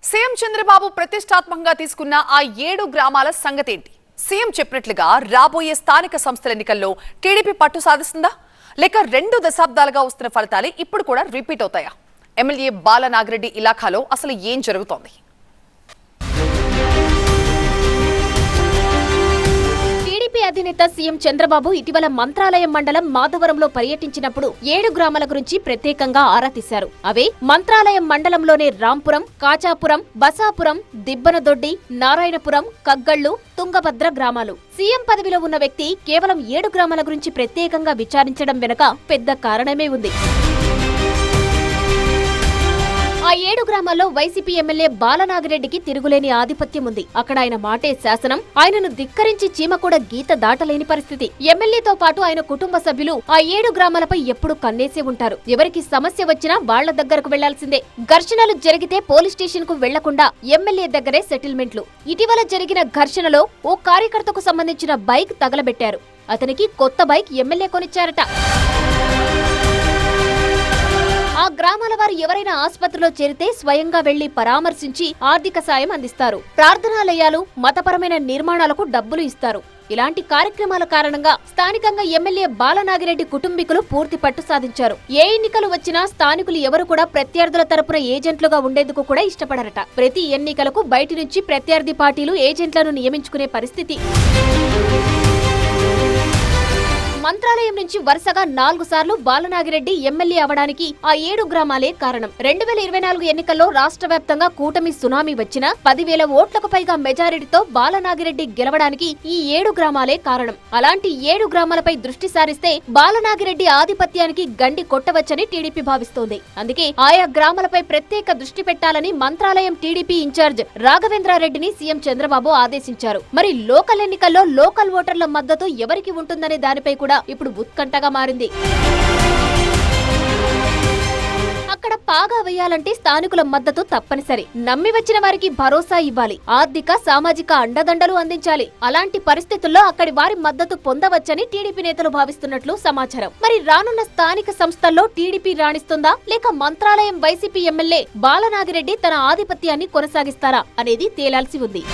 CM Chandrababu ప్రతిష్టాత్మకంగా తీసుకున్న ఆ 7 గ్రామాల సంగతేంటి? సీఎం చెప్పినట్లుగా రాబోయే స్థానిక సంస్థల ఎన్నికల్లో టీడీపీ పట్టు సాధిస్తుందా? లేక 2 దశాబ్దాలుగా వస్తున్న ఫలితాలే ఇప్పుడు కూడా రిపీట్ అవుతాయా? ఎమ్మెల్యే బాలనాగిరెడ్డి ఇలాఖాలో అసలు ఏం జరుగుతోంది? టీడీపీ అధినేత సీఎం చంద్రబాబు ఇటీవల మంత్రాలయం మండలం మాధవరంలో పర్యటించినప్పుడు 7 గ్రామాల గురించి ప్రత్యేకంగా ఆరా తీశారు. అవే మంత్రాలయం మండలంలోనే రాంపురం, కాచాపురం, బసాపురం, దిబ్బనదొడ్డి, నారాయణపురం, కగ్గళ్లు, తుంగభద్ర గ్రామాలు. సీఎం పదవిలో ఉన్న వ్యక్తి కేవలం 7 గ్రామాల గురించి ప్రత్యేకంగా విచారించడం వెనుక పెద్ద కారణమే ఉంది. ఆ 7 గ్రామాల్లో వైసీపీ ఎమ్మెల్యే బాలనాగిరెడ్డికి తిరుగులేని ఆధిపత్యం ఉంది. అక్కడ ఆయన మాటే శాసనం. ఆయనను ధిక్కరించి చీమ కూడా గీత దాటలేని పరిస్థితి. ఎమ్మెల్యేతో పాటు ఆయన కుటుంబ సభ్యులు ఆ 7 గ్రామాలపై ఎప్పుడు కన్నేసే ఉంటారు. ఎవరికి సమస్య వచ్చినా వాళ్ల దగ్గరకు వెళ్లాల్సిందే. ఘర్షణలు జరిగితే పోలీస్ స్టేషన్ కు వెళ్లకుండా ఎమ్మెల్యే దగ్గరే సెటిల్మెంట్లు. ఇటీవల జరిగిన ఘర్షణలో ఓ కార్యకర్తకు సంబంధించిన బైక్ తగలబెట్టారు. అతనికి కొత్త బైక్ ఎమ్మెల్యే కొనిచ్చారట. ఆ గ్రామాల వారు ఎవరైనా ఆసుపత్రిలో చేరితే స్వయంగా వెళ్లి పరామర్శించి ఆర్థిక సాయం అందిస్తారు. ప్రార్థనాలయాలు, మతపరమైన నిర్మాణాలకు డబ్బులు ఇస్తారు. ఇలాంటి కార్యక్రమాల కారణంగా స్థానికంగా ఎమ్మెల్యే బాలనాగిరెడ్డి కుటుంబీకులు పూర్తి పట్టు సాధించారు. ఏ ఎన్నికలు వచ్చినా స్థానికులు ఎవరు కూడా ప్రత్యర్థుల తరపున ఏజెంట్లుగా ఉండేందుకు కూడా ఇష్టపడరట. ప్రతి ఎన్నికలకు బయటి నుంచి ప్రత్యర్థి పార్టీలు ఏజెంట్లను నియమించుకునే పరిస్థితి. మంత్రాలయం నుంచి వరుసగా 4 సార్లు బాలనాగిరెడ్డి ఎమ్మెల్యే అవడానికి ఆ 7 గ్రామాలే కారణం. 2024 ఎన్నికల్లో రాష్ట్ర వ్యాప్తంగా కూటమి సునామీ వచ్చినా 10,000 ఓట్లకు పైగా మెజారిటీతో బాలనాగిరెడ్డి గెలవడానికి ఈ 7 గ్రామాలే కారణం. అలాంటి 7 గ్రామాలపై దృష్టి సారిస్తే బాలనాగిరెడ్డి ఆధిపత్యానికి గండి కొట్టవచ్చని టీడీపీ భావిస్తోంది. అందుకే ఆయా గ్రామాలపై ప్రత్యేక దృష్టి పెట్టాలని మంత్రాలయం టీడీపీ ఇన్ఛార్జ్ రాఘవేంద్రారెడ్డిని సీఎం చంద్రబాబు ఆదేశించారు. మరి లోకల్ ఎన్నికల్లో లోకల్ ఓటర్ల మద్దతు ఎవరికి ఉంటుందనే దానిపై కూడా ఇప్పుడు ఉత్కంఠగా మారింది. అక్కడ పాగా వేయాలంటే స్థానికుల మద్దతు తప్పనిసరి. నమ్మి వచ్చిన వారికి భరోసా ఇవ్వాలి. ఆర్థిక, సామాజిక అండదండలు అందించాలి. అలాంటి పరిస్థితుల్లో అక్కడి వారి మద్దతు పొందవచ్చని టీడీపీ నేతలు భావిస్తున్నట్లు సమాచారం. మరి రానున్న స్థానిక సంస్థల్లో టీడీపీ రాణిస్తుందా, లేక మంత్రాలయం వైసీపీ ఎమ్మెల్యే బాలనాగిరెడ్డి తన ఆధిపత్యాన్ని కొనసాగిస్తారా అనేది తేలాల్సి ఉంది.